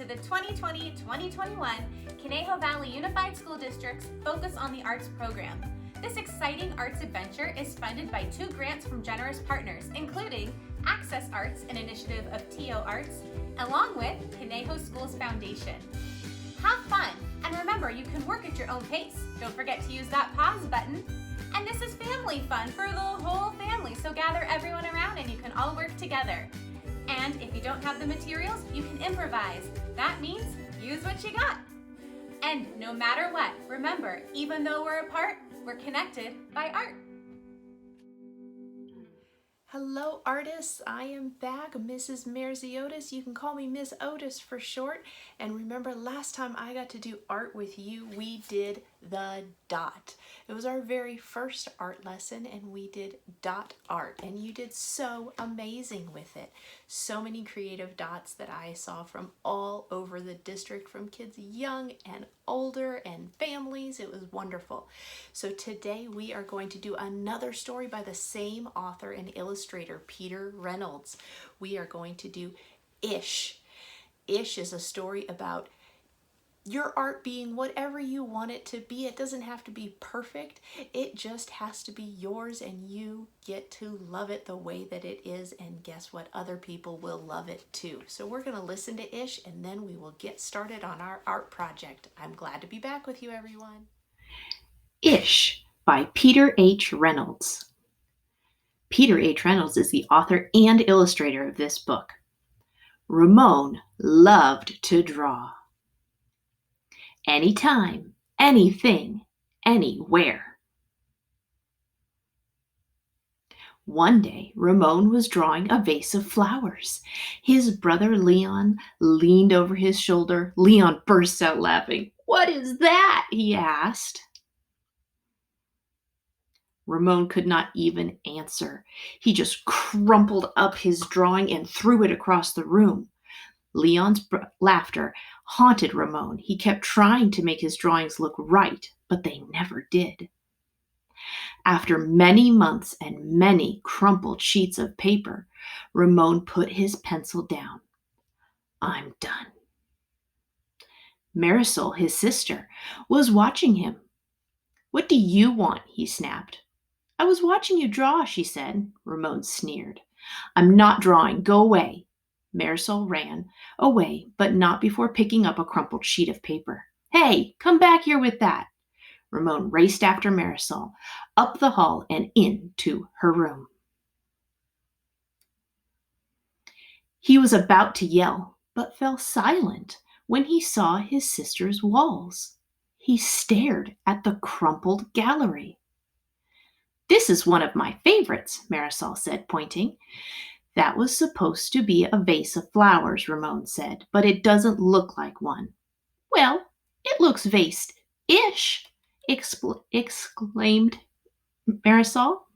to the 2020-2021 Conejo Valley Unified School District's Focus on the Arts program. This exciting arts adventure is funded by 2 grants from generous partners, including Access Arts, an initiative of TO Arts, along with Conejo Schools Foundation. Have fun, and remember, you can work at your own pace. Don't forget to use that pause button. And this is family fun for the whole family, so gather everyone around and you can all work together. And if you don't have the materials, you can improvise. That means use what you got. And no matter what, remember, even though we're apart, we're connected by art. Hello artists, I am back, Mrs. Merziotis. You can call me Miss Otis for short. And remember, last time I got to do art with you, we did the dot. It was our very first art lesson and we did dot art, and you did so amazing with it. So many creative dots that I saw from all over the district, from kids young and older and families. It was wonderful. So today we are going to do another story by the same author and illustrator, Peter Reynolds. We are going to do Ish. Ish is a story about your art being whatever you want it to be. It doesn't have to be perfect. It just has to be yours, and you get to love it the way that it is. And guess what? Other people will love it too. So we're going to listen to Ish, and then we will get started on our art project. I'm glad to be back with you, everyone. Ish by Peter H. Reynolds. Peter H. Reynolds is the author and illustrator of this book. Ramon loved to draw. Anytime, anything, anywhere. One day, Ramon was drawing a vase of flowers. His brother Leon leaned over his shoulder. Leon burst out laughing. "What is that?" he asked. Ramon could not even answer. He just crumpled up his drawing and threw it across the room. Leon's laughter haunted Ramon. He kept trying to make his drawings look right, but they never did. After many months and many crumpled sheets of paper, Ramon put his pencil down. "I'm done." Marisol, his sister, was watching him. "What do you want?" he snapped. "I was watching you draw," she said. Ramon sneered. "I'm not drawing. Go away." Marisol ran away, but not before picking up a crumpled sheet of paper. "Hey, come back here with that." Ramon raced after Marisol, up the hall and into her room. He was about to yell, but fell silent when he saw his sister's walls. He stared at the crumpled gallery. "This is one of my favorites," Marisol said, pointing. "That was supposed to be a vase of flowers," Ramon said, "but it doesn't look like one." "Well, it looks vase-ish," exclaimed Marisol.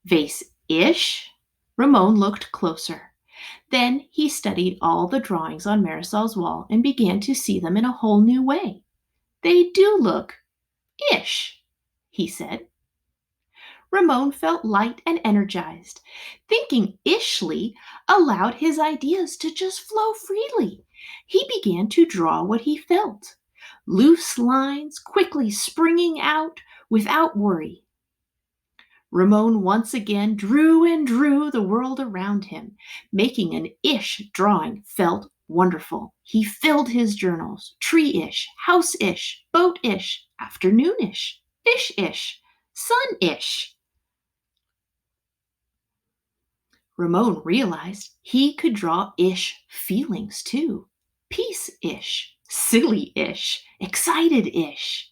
"Vase-ish?" Ramon looked closer. Then he studied all the drawings on Marisol's wall and began to see them in a whole new way. "They do look ish," he said. Ramon felt light and energized. Thinking ishly allowed his ideas to just flow freely. He began to draw what he felt. Loose lines quickly springing out without worry. Ramon once again drew and drew the world around him. Making an ish drawing felt wonderful. He filled his journals. Tree-ish, house-ish, boat-ish, afternoon-ish, fish-ish, sun-ish. Ramon realized he could draw ish feelings too. Peace-ish, silly-ish, excited-ish.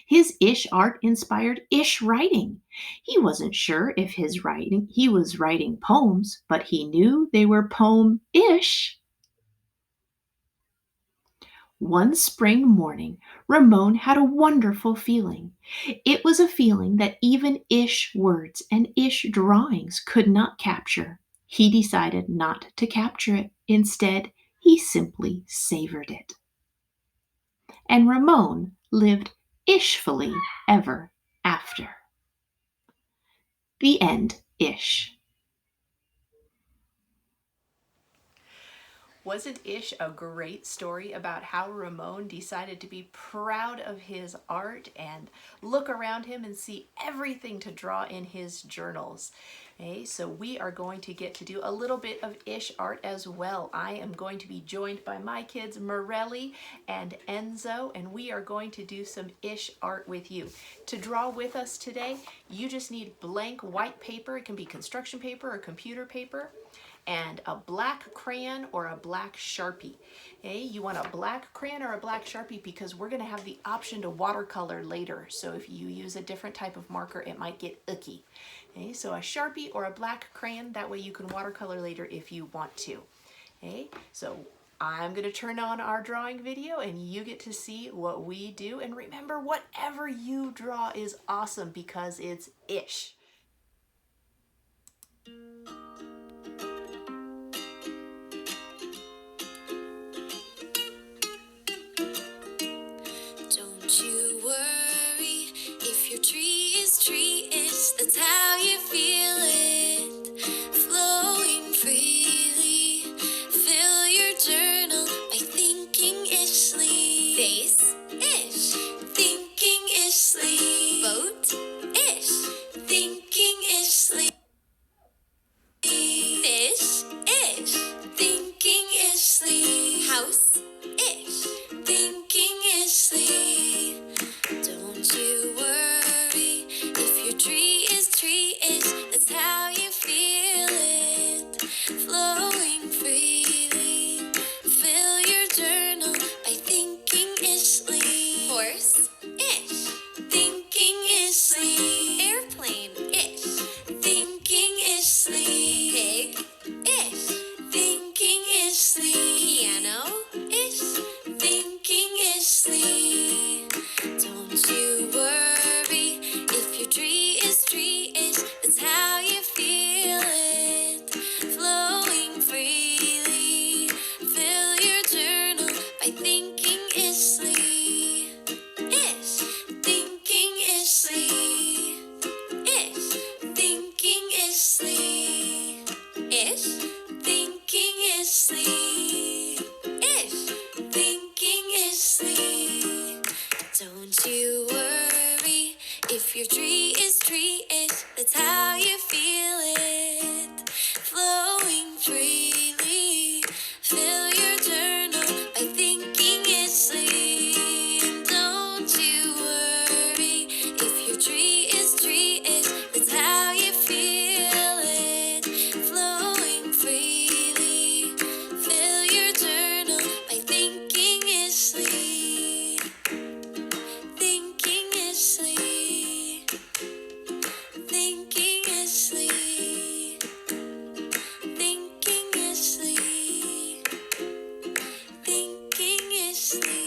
His ish art inspired ish writing. He wasn't sure if he was writing poems, but he knew they were poem-ish. One spring morning, Ramon had a wonderful feeling. It was a feeling that even ish words and ish drawings could not capture. He decided not to capture it. Instead, he simply savored it. And Ramon lived ishfully ever after. The end. Ish. Wasn't Ish a great story about how Ramon decided to be proud of his art and look around him and see everything to draw in his journals? Okay, so we are going to get to do a little bit of Ish art as well. I am going to be joined by my kids Morelli and Enzo, and we are going to do some Ish art with you. To draw with us today, you just need blank white paper. It can be construction paper or computer paper, and a black crayon or a black Sharpie. Okay, you want a black crayon or a black Sharpie because we're gonna have the option to watercolor later. So if you use a different type of marker, it might get icky. Okay, so a Sharpie or a black crayon, that way you can watercolor later if you want to. Okay, so I'm gonna turn on our drawing video and you get to see what we do. And remember, whatever you draw is awesome because it's Ish. Don't you worry if your tree is tree-ish, that's how you feel it, flowing freely. Fill your journal by thinking ishly. Face-ish, thinking ishly. Boat-ish, thinking ishly. Fish-ish, thinking ishly. House-ish, thinking ishly. Don't you worry if your tree is tree-ish, that's how you feel it, flowing freely. Fill your journal by thinking ishly. Horse-ish, thinking ishly. Airplane-ish, thinking ishly. Pig-ish, thinking ishly. Piano-ish, thinking ishly. Don't you worry if your tree is tree-ish, that's how you feel it, flowing freely. Fill your journal by thinking ishly. Ish, thinking ishly. Ish, thinking ishly. Ish, thinking ishly. Ish, thinking ishly. Don't you worry if your tree is tree-ish, that's how you feel it, flowing freely. Fill your journal by thinking ishly. Don't you worry if your tree is tree-ish, that's how you feel it, flowing freely. Fill your journal by thinking ishly. Thinking ishly. Thinking ishly. Thinking ishly. Thinking ishly.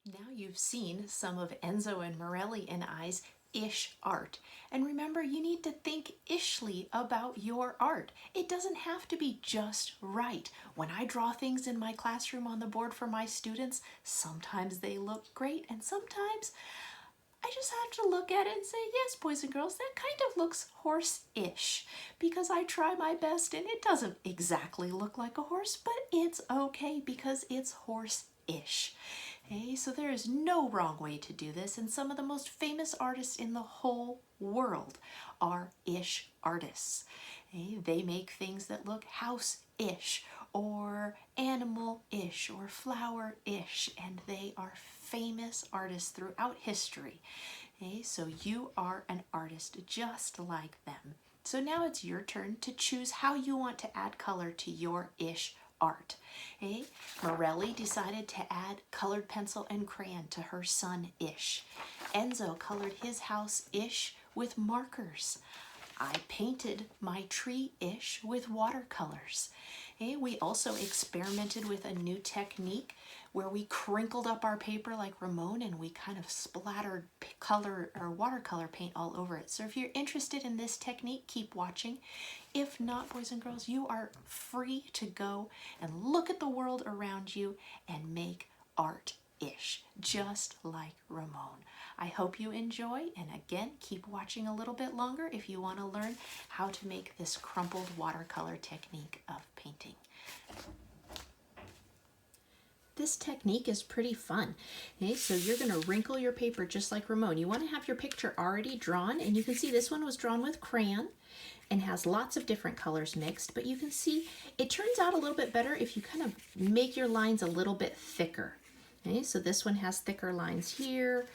Now you've seen some of Enzo and Morelli and I's Ish art. And remember, you need to think ishly about your art. It doesn't have to be just right. When I draw things in my classroom on the board for my students, sometimes they look great and sometimes I just have to look at it and say, yes, boys and girls, that kind of looks horse-ish, because I try my best and it doesn't exactly look like a horse, but it's okay because it's horse-ish. Okay, so there is no wrong way to do this, and some of the most famous artists in the whole world are Ish artists. Okay, they make things that look house-ish or animal-ish or flower-ish, and they are famous artists throughout history. Okay, so you are an artist just like them. So now it's your turn to choose how you want to add color to your Ish art. Okay, Morelli decided to add colored pencil and crayon to her son Ish. Enzo colored his house Ish with markers. I painted my tree Ish with watercolors. Okay, we also experimented with a new technique where we crinkled up our paper like Ramon and we kind of splattered color or watercolor paint all over it. So if you're interested in this technique, keep watching. If not, boys and girls, you are free to go and look at the world around you and make art ish, just like Ramon. I hope you enjoy, and again, keep watching a little bit longer if you want to learn how to make this crumpled watercolor technique of painting. This technique is pretty fun. Okay, so you're going to wrinkle your paper just like Ramon. You want to have your picture already drawn, and you can see this one was drawn with crayon and has lots of different colors mixed, but you can see it turns out a little bit better if you kind of make your lines a little bit thicker. Okay, so this one has thicker lines here.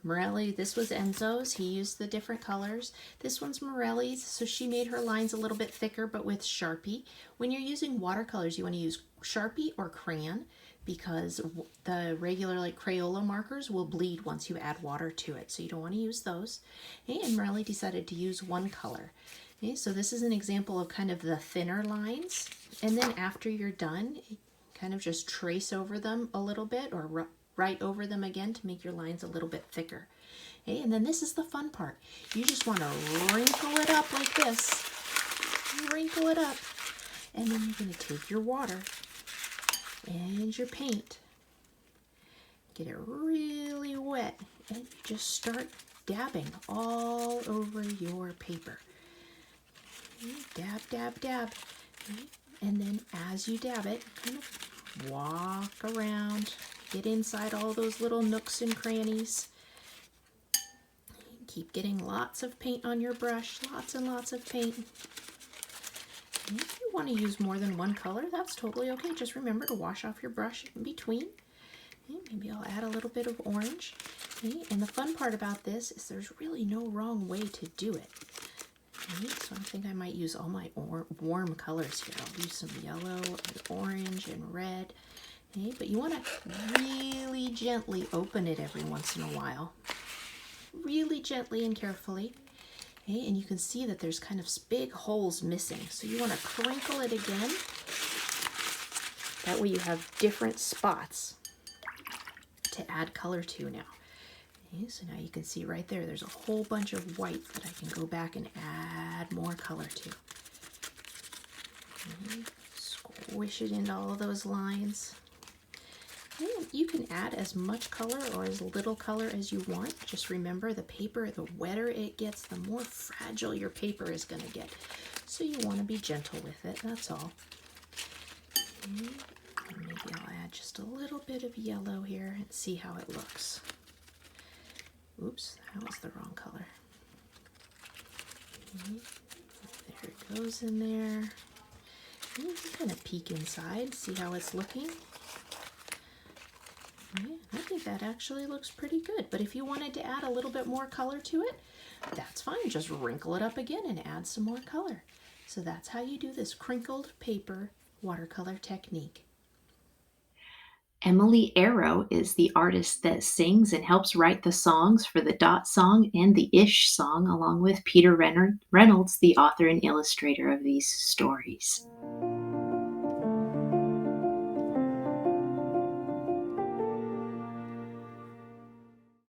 Morelli, this was Enzo's. He used the different colors. This one's Morelli's, so she made her lines a little bit thicker, but with Sharpie. When you're using watercolors, you want to use Sharpie or crayon, because the regular like Crayola markers will bleed once you add water to it, so you don't want to use those. Okay, and Morelli decided to use one color. Okay, so this is an example of kind of the thinner lines, and then after you're done, kind of just trace over them a little bit, or write over them again to make your lines a little bit thicker. Okay, and then this is the fun part. You just want to wrinkle it up like this. Wrinkle it up. And then you're going to take your water and your paint. Get it really wet, and you just start dabbing all over your paper. Okay, dab, dab, dab. Okay, and then as you dab it, kind of walk around. Get inside all those little nooks and crannies. Keep getting lots of paint on your brush, lots and lots of paint. And if you want to use more than one color, that's totally okay. Just remember to wash off your brush in between. Okay, maybe I'll add a little bit of orange. Okay, and the fun part about this is there's really no wrong way to do it. Okay, so I think I might use all my warm colors here. I'll use some yellow and orange and red. Okay, but you want to really gently open it every once in a while. Really gently and carefully. Okay, and you can see that there's kind of big holes missing. So you want to crinkle it again. That way you have different spots to add color to now. Okay, so now you can see right there, there's a whole bunch of white that I can go back and add more color to. Okay, squish it into all of those lines. And you can add as much color or as little color as you want. Just remember, the paper, the wetter it gets, the more fragile your paper is going to get. So you want to be gentle with it, that's all. Okay. And maybe I'll add just a little bit of yellow here and see how it looks. Oops, that was the wrong color. Okay. There it goes in there. And you can kind of peek inside, see how it's looking. Yeah, I think that actually looks pretty good, but if you wanted to add a little bit more color to it, that's fine. Just wrinkle it up again and add some more color. So that's how you do this crinkled paper watercolor technique. Emily Arrow is the artist that sings and helps write the songs for the Dot song and the Ish song, along with Peter Reynolds, the author and illustrator of these stories.